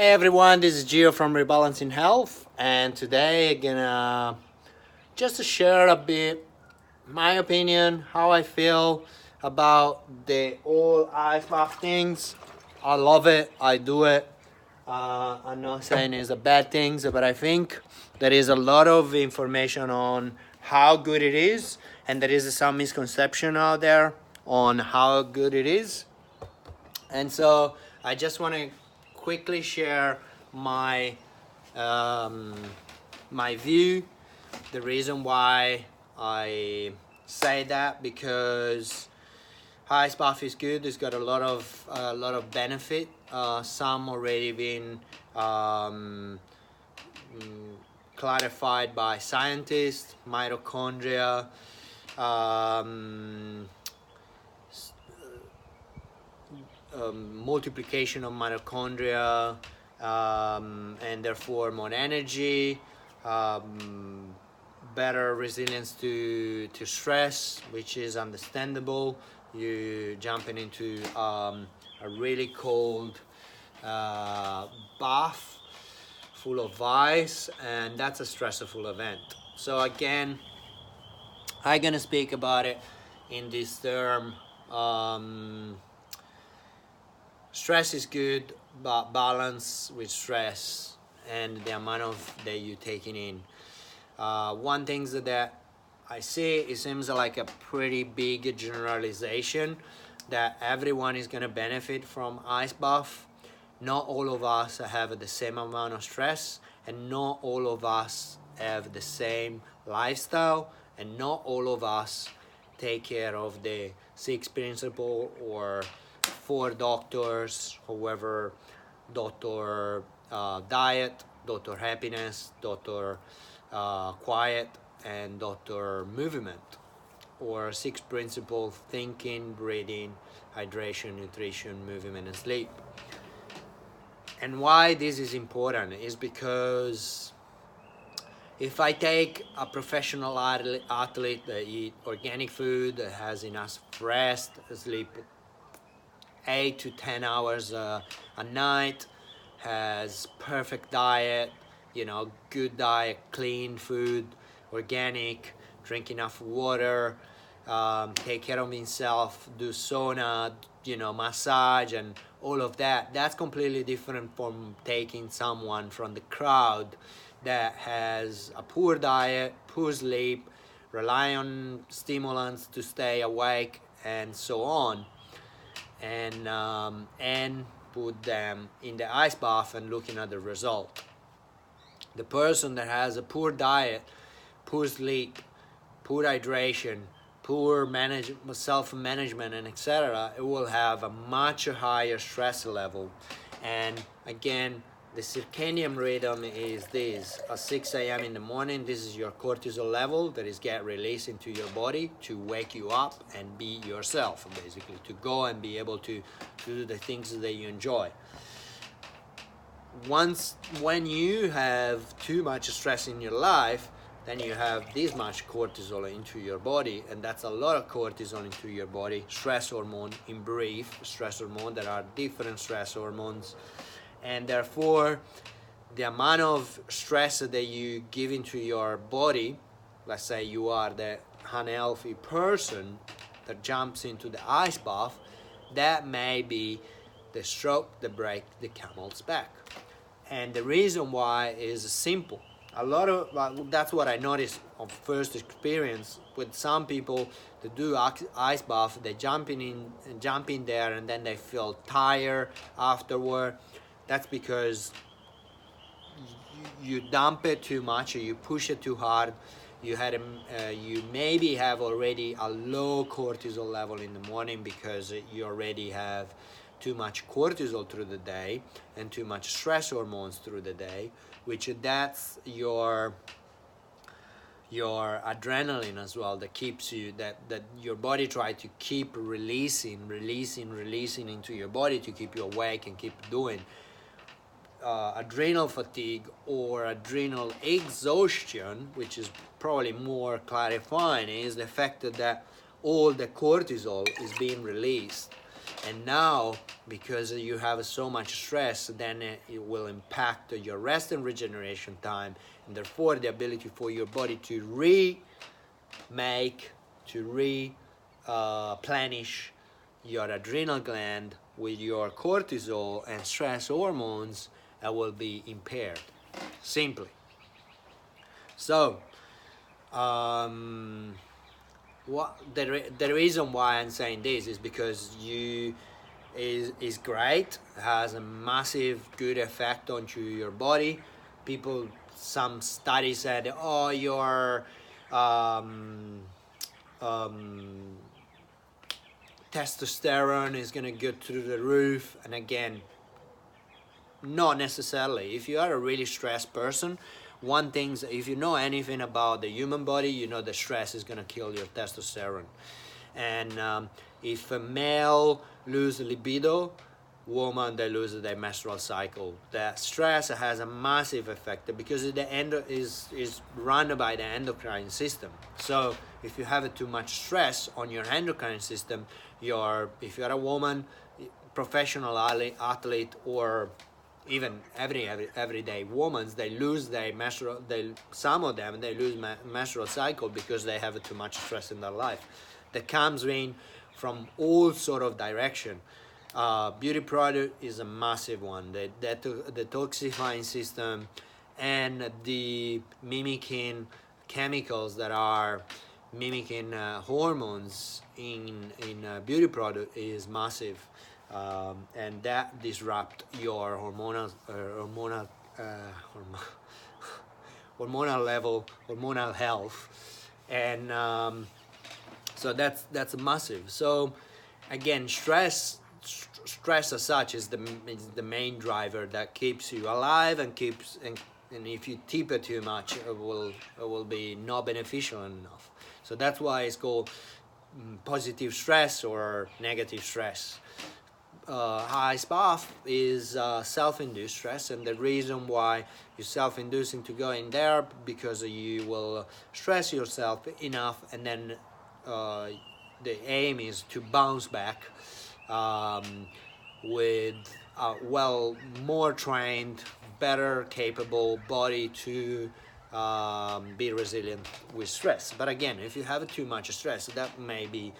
Hey everyone, this is Gio from Rebalancing Health, and today I'm gonna just to share a bit my opinion, how I feel about the all ice bath things. I love it, I do it. I'm not saying it's a bad things, but I think there is a lot of information on how good it is, and there is some misconception out there on how good it is. And so I just want to quickly share my um, my view. The reason why I say that, because ice bath is good. It's got a lot of benefit. Some already been um, clarified by scientists. Mitochondria. Um, Multiplication of mitochondria, and therefore more energy, better resilience to stress, which is understandable. You jumping into a really cold bath full of ice, and that's a stressful event. So again, I'm gonna speak about it in this term. Stress is good, but balance with stress and the amount of that you're taking in. One thing that I see, it seems like a pretty big generalization that everyone is going to benefit from ice bath. Not all of us have the same amount of stress, and not all of us have the same lifestyle, and not all of us take care of the six principle or four doctors, however, Dr. Diet, Dr. Happiness, Dr. Quiet, and Dr. Movement, or six principles: thinking, breathing, hydration, nutrition, movement, and sleep. And why this is important is because if I take a professional athlete that eat organic food, that has enough rest, sleep 8 to 10 hours a night, has perfect diet, good diet, clean food, organic, drink enough water, take care of himself, do sauna, massage, and all of that. That's completely different from taking someone from the crowd that has a poor diet, poor sleep, rely on stimulants to stay awake, and so on, and put them in the ice bath and looking at the result. The person that has a poor diet, poor sleep, poor hydration, poor self-management, and etc., it will have a much higher stress level. And again, the circadian rhythm is this: at 6 a.m. in the morning, this is your cortisol level that is get released into your body to wake you up and be yourself, basically, to go and be able to do the things that you enjoy. When you have too much stress in your life, then you have this much cortisol into your body, and that's a lot of cortisol into your body. Stress hormone, in brief, stress hormone. There are different stress hormones, and therefore the amount of stress that you give into your body, let's say you are the unhealthy person that jumps into the ice bath, that may be the stroke that breaks the camel's back. And the reason why is simple. That's what I noticed on first experience with some people that do ice bath. They jump in there, and then they feel tired afterward. That's because you dump it too much, or you push it too hard. You maybe have already a low cortisol level in the morning because you already have too much cortisol through the day and too much stress hormones through the day, which that's your adrenaline as well, that keeps you, that your body tries to keep releasing into your body to keep you awake and keep doing. Adrenal fatigue or adrenal exhaustion, which is probably more clarifying, is the fact that all the cortisol is being released. And now, because you have so much stress, then it will impact your rest and regeneration time, and therefore the ability for your body to replenish your adrenal gland with your cortisol and stress hormones will be impaired, simply. So, the reason why I'm saying this is because is great, has a massive good effect onto your body. Some studies said, oh, your testosterone is gonna go through the roof. And again, not necessarily. If you are a really stressed person, one thing, if you know anything about the human body, you know the stress is gonna kill your testosterone. And if a male loses libido, woman, they lose their menstrual cycle. The stress has a massive effect because the is run by the endocrine system. So if you have too much stress on your endocrine system, if you're a woman, professional athlete, or even everyday women, they lose their some of them lose menstrual cycle because they have too much stress in their life. That comes in from all sort of direction. Beauty product is a massive one. The detoxifying system and the mimicking chemicals that are mimicking hormones in beauty product is massive, and that disrupt your hormonal level, hormonal health, and so that's massive. So again, stress as such is the main driver that keeps you alive and if you tip it too much, it will be not beneficial enough. So that's why it's called positive stress or negative stress. Ice bath is self-induced stress, and the reason why you're self-inducing to go in there because you will stress yourself enough, and then the aim is to bounce back with more trained, better capable body to be resilient with stress. But again, if you have too much stress, that may be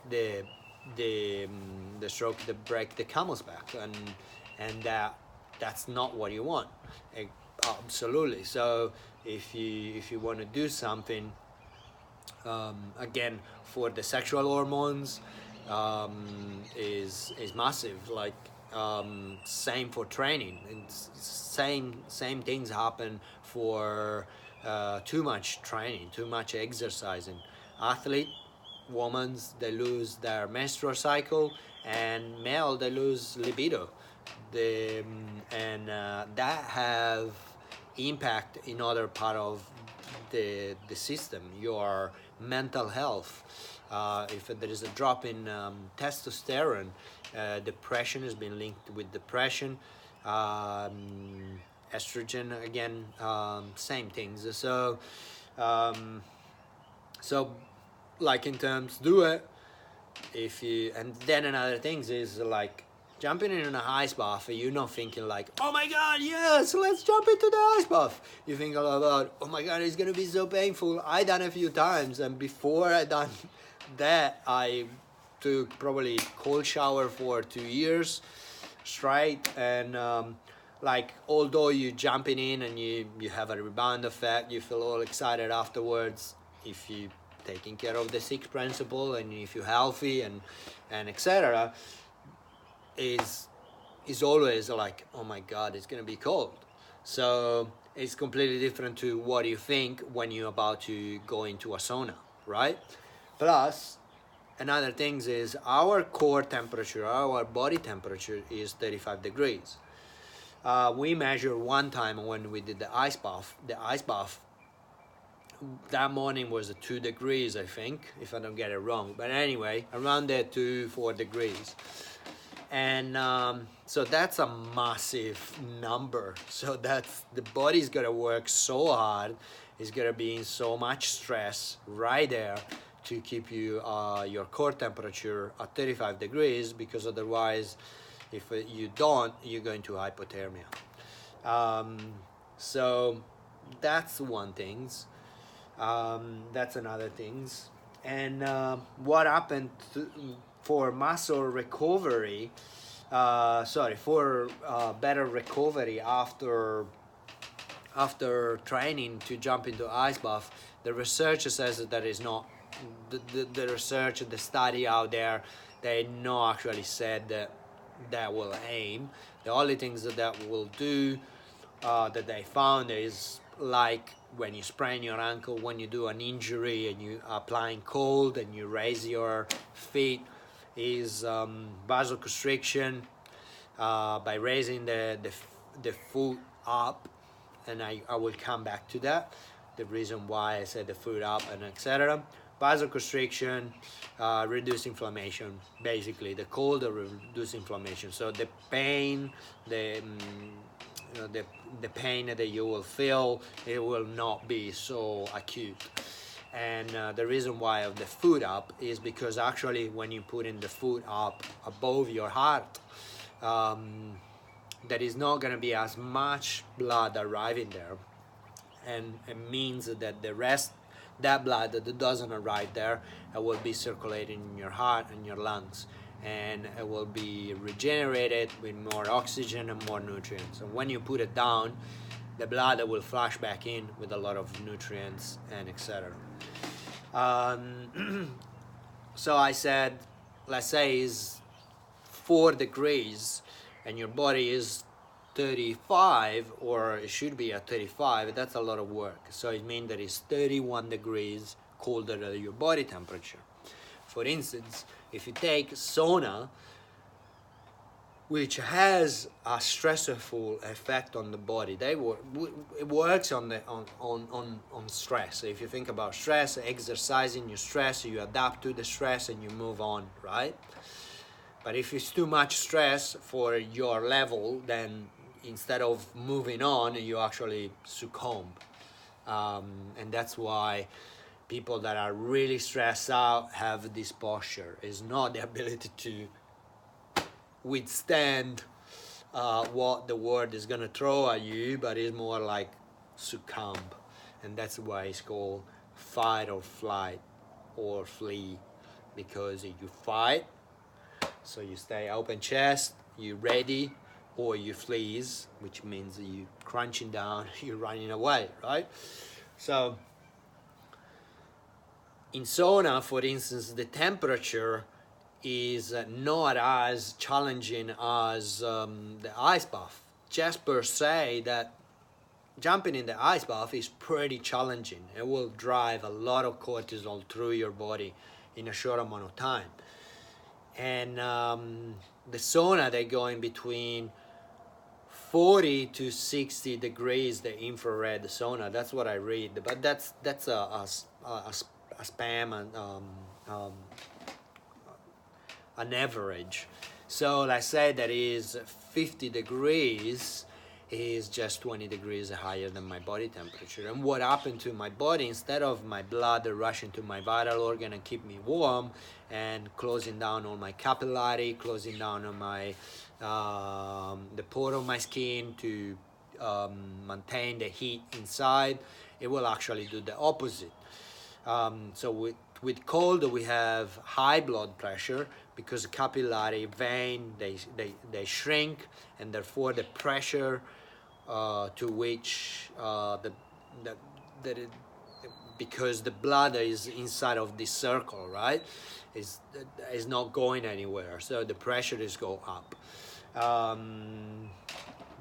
the stroke that break the camel's back, and that's not what you want. Absolutely. So if you want to do something, again, for the sexual hormones, is massive. Like same for training, and same things happen for too much training, too much exercising. Athlete, women, they lose their menstrual cycle, and male, they lose libido. That have impact in other part of the system, your mental health. If there is a drop in testosterone, depression has been linked with depression. Estrogen, again, same things. So like in terms, do it. And then another things is like jumping in an ice bath. You're not thinking like, oh my god, yes, let's jump into the ice bath. You think about, oh my god, it's gonna be so painful. I done a few times, and before I done that, I took probably cold shower for 2 years straight, and like, although you jumping in and you have a rebound effect, you feel all excited afterwards if you taking care of the sixth principle, and if you're healthy and etc. is always like, oh my god, it's gonna be cold. So it's completely different to what you think when you're about to go into a sauna, right? Plus, another thing is our core temperature, our body temperature is 35 degrees. We measured one time when we did the ice bath. The ice bath that morning was 2 degrees, I think, if I don't get it wrong. But anyway, around there, 2-4 degrees. And so that's a massive number. So that's, the body's got to work so hard. It's going to be in so much stress right there to keep you your core temperature at 35 degrees, because otherwise, if you don't, you're going to hypothermia. So that's one thing. That's another things. And what happened for muscle recovery, for better recovery after training to jump into ice bath, the research says that there is not, the research, the study out there, they not actually said that will aim. The only things that will do, that they found, is like when you sprain your ankle, when you do an injury and you are applying cold and you raise your feet, is vasoconstriction by raising the foot up, and I will come back to that, the reason why I said the foot up and etc. Vasoconstriction, reduce inflammation. Basically, the cold will reduce inflammation. So the pain, the pain that you will feel, it will not be so acute. And the reason why of the foot up is because actually when you put in the foot up above your heart, there is not going to be as much blood arriving there, and it means that the rest, that blood that doesn't arrive there, it will be circulating in your heart and your lungs, and it will be regenerated with more oxygen and more nutrients. And when you put it down, the blood will flash back in with a lot of nutrients and etc. So I said, let's say is 4 degrees and your body is 35, or it should be at 35, that's a lot of work. So it means that it's 31 degrees colder than your body temperature. For instance, if you take sauna, which has a stressful effect on the body, it works on stress. If you think about stress, exercising your stress, you adapt to the stress and you move on, right? But if it's too much stress for your level, then instead of moving on, you actually succumb. And that's why people that are really stressed out have this posture. It's not the ability to withstand what the world is going to throw at you, but it's more like succumb. And that's why it's called fight or flight or flee, because if you fight, so you stay open chest, you ready, or you flees, which means you crunching down, you're running away, right? So in sauna, for instance, the temperature is not as challenging as the ice bath. Just per se, that jumping in the ice bath is pretty challenging. It will drive a lot of cortisol through your body in a short amount of time. And the sauna, they go in between 40 to 60 degrees, the infrared sauna. That's what I read, but that's a spam and an average. So let's say that is 50 degrees is just 20 degrees higher than my body temperature. And what happened to my body, instead of my blood rushing to my vital organ and keep me warm and closing down all my capillary, closing down on my the pore of my skin to maintain the heat inside, it will actually do the opposite. So with cold, we have high blood pressure because the capillary vein, they shrink, and therefore the pressure to which because the blood is inside of this circle, right, is not going anywhere, so the pressure is go up.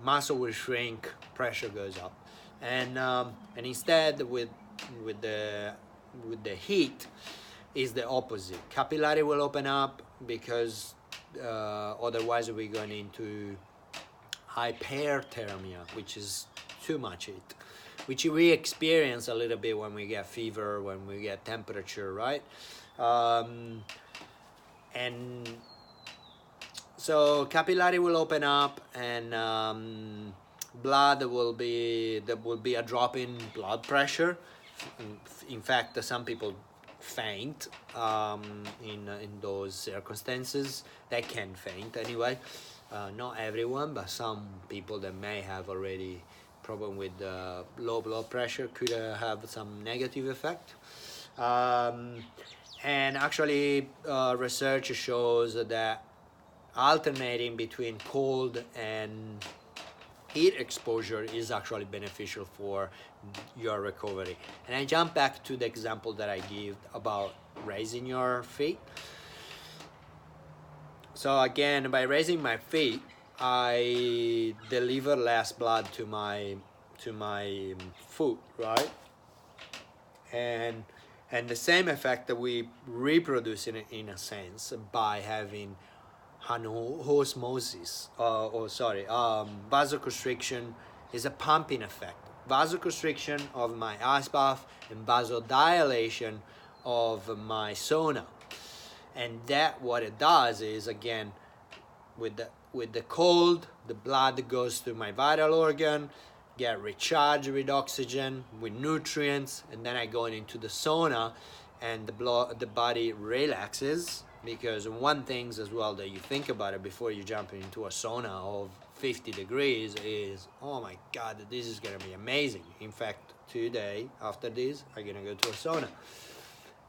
Muscle will shrink, pressure goes up, and instead with the heat is the opposite. Capillary will open up because otherwise we're going into hyperthermia, which is too much heat, which we experience a little bit when we get fever, when we get temperature, right? And so capillary will open up, and blood will be, there will be a drop in blood pressure. In fact, some people faint in those circumstances. They can faint anyway. Not everyone, but some people that may have already problem with low blood pressure could have some negative effect. And actually, research shows that alternating between cold and heat exposure is actually beneficial for your recovery. And I jump back to the example that I gave about raising your feet. So again, by raising my feet, I deliver less blood to my foot, right? And the same effect that we reproduce in a sense by having osmosis, vasoconstriction is a pumping effect. Vasoconstriction of my ice bath and vasodilation of my sauna. And that what it does is, again, with the cold, the blood goes to my vital organ, get recharged with oxygen, with nutrients, and then I go into the sauna, and the body relaxes. Because one thing as well that you think about it before you jump into a sauna of 50 degrees is, oh my God, this is gonna be amazing. In fact, today after this, I'm gonna go to a sauna.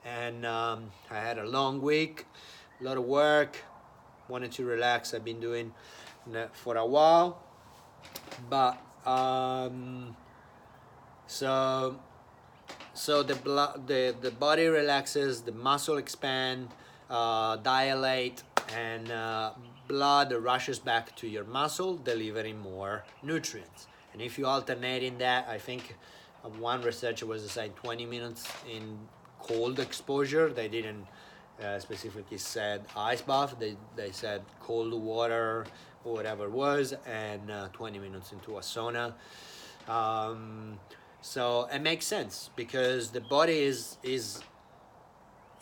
And I had a long week, a lot of work, wanted to relax. I've been doing that for a while, but so the body relaxes, the muscle expand, dilate, and blood rushes back to your muscle, delivering more nutrients. And if you alternate in that, I think one researcher was saying 20 minutes in cold exposure. They didn't specifically said ice bath. They said cold water or whatever it was, and 20 minutes into a sauna. So it makes sense because the body is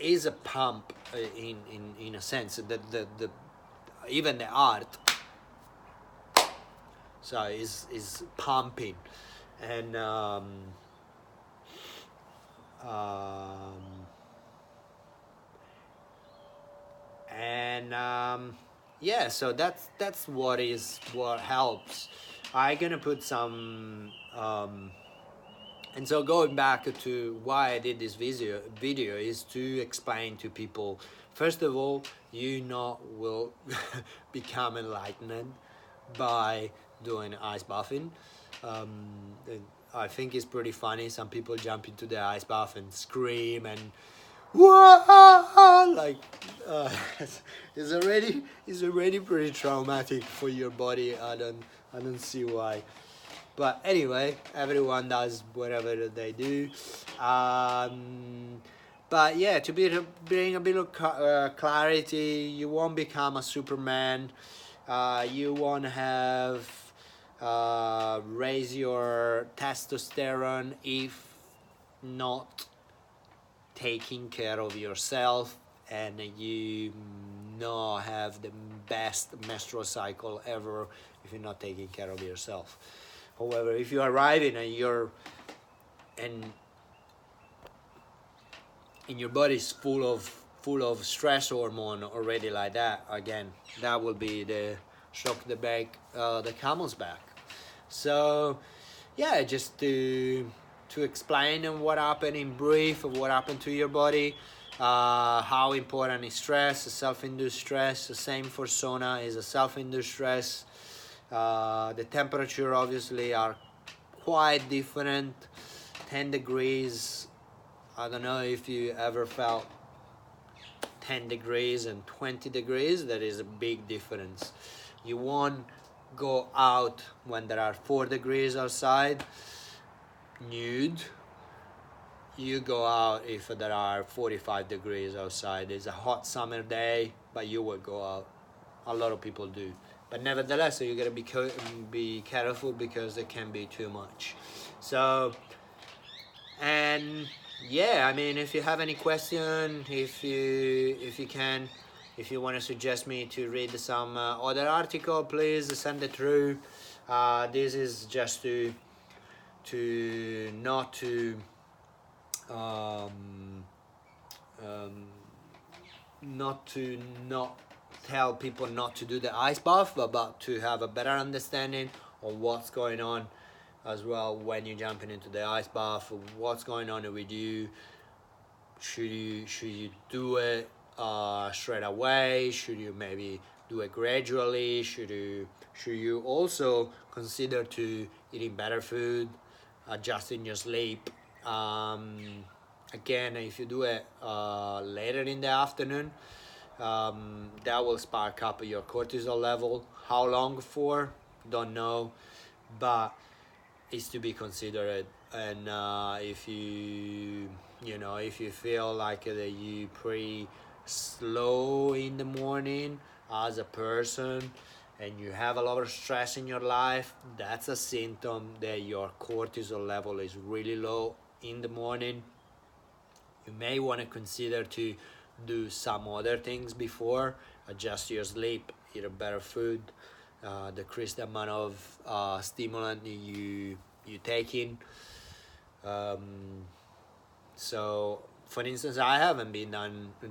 a pump in a sense. The even the art so is pumping, and yeah, so that's what helps. I'm gonna put some and so going back to why I did this video is to explain to people, first of all, you will become enlightened by doing ice bathing. I think it's pretty funny. Some people jump into the ice bath and scream and whoa, like it's already pretty traumatic for your body. I don't see why. But anyway, everyone does whatever they do. But yeah, to bring a bit of clarity, you won't become a Superman. You won't have raise your testosterone if not taking care of yourself, and you not have the best menstrual cycle ever if you're not taking care of yourself. However, if you are arriving and your body's full of stress hormone already like that, again, that will be the shock the camel's back. So yeah, just to explain what happened in brief, what happened to your body, how important is stress, self-induced stress. The same for sauna is a self-induced stress. The temperature obviously are quite different. 10 degrees, I don't know if you ever felt 10 degrees and 20 degrees. That is a big difference. You won't go out when there are 4 degrees outside nude. You go out if there are 45 degrees outside. It's a hot summer day, but you will go out. A lot of people do. But nevertheless, so you gotta be careful because it can be too much. So, and yeah, I mean, if you have any question, if you want to suggest me to read some other article, please send it through. This is just to not to not to not tell people not to do the ice bath, but to have a better understanding of what's going on as well when you're jumping into the ice bath. What's going on with you? Should you do it straight away? Should you maybe do it gradually? Should you also consider to eating better food, adjusting your sleep? Again, if you do it later in the afternoon, that will spark up your cortisol level. How long for? Don't know, but it's to be considered. And if if you feel like that you pretty slow in the morning as a person, and you have a lot of stress in your life, that's a symptom that your cortisol level is really low in the morning. You may want to consider to do some other things before, adjust your sleep, eat a better food, decrease the amount of stimulant you take in. So for instance, I haven't been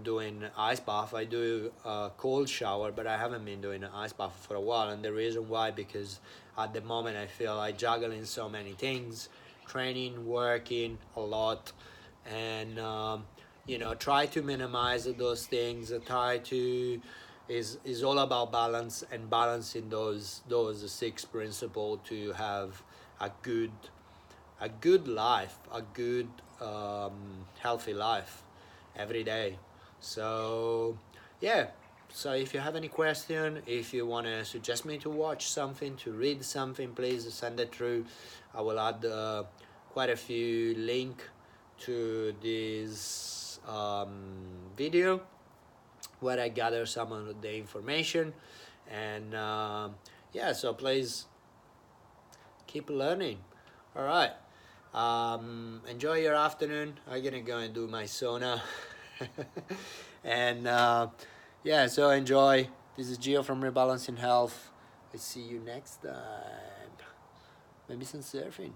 doing ice bath. I do a cold shower, but I haven't been doing an ice bath for a while. And the reason why, because at the moment I feel like juggling so many things, training, working a lot, and try to minimize those things. Try to is all about balance, and balancing those six principles to have a good life, a good healthy life every day. So yeah, so if you have any question, if you want to suggest me to watch something, to read something, please send it through. I will add quite a few link to this video where I gather some of the information. And yeah, so please keep learning. All right. Enjoy your afternoon. I'm gonna go and do my sauna. And yeah, so enjoy. This is Gio from Rebalancing Health. I see you next time. Maybe some surfing.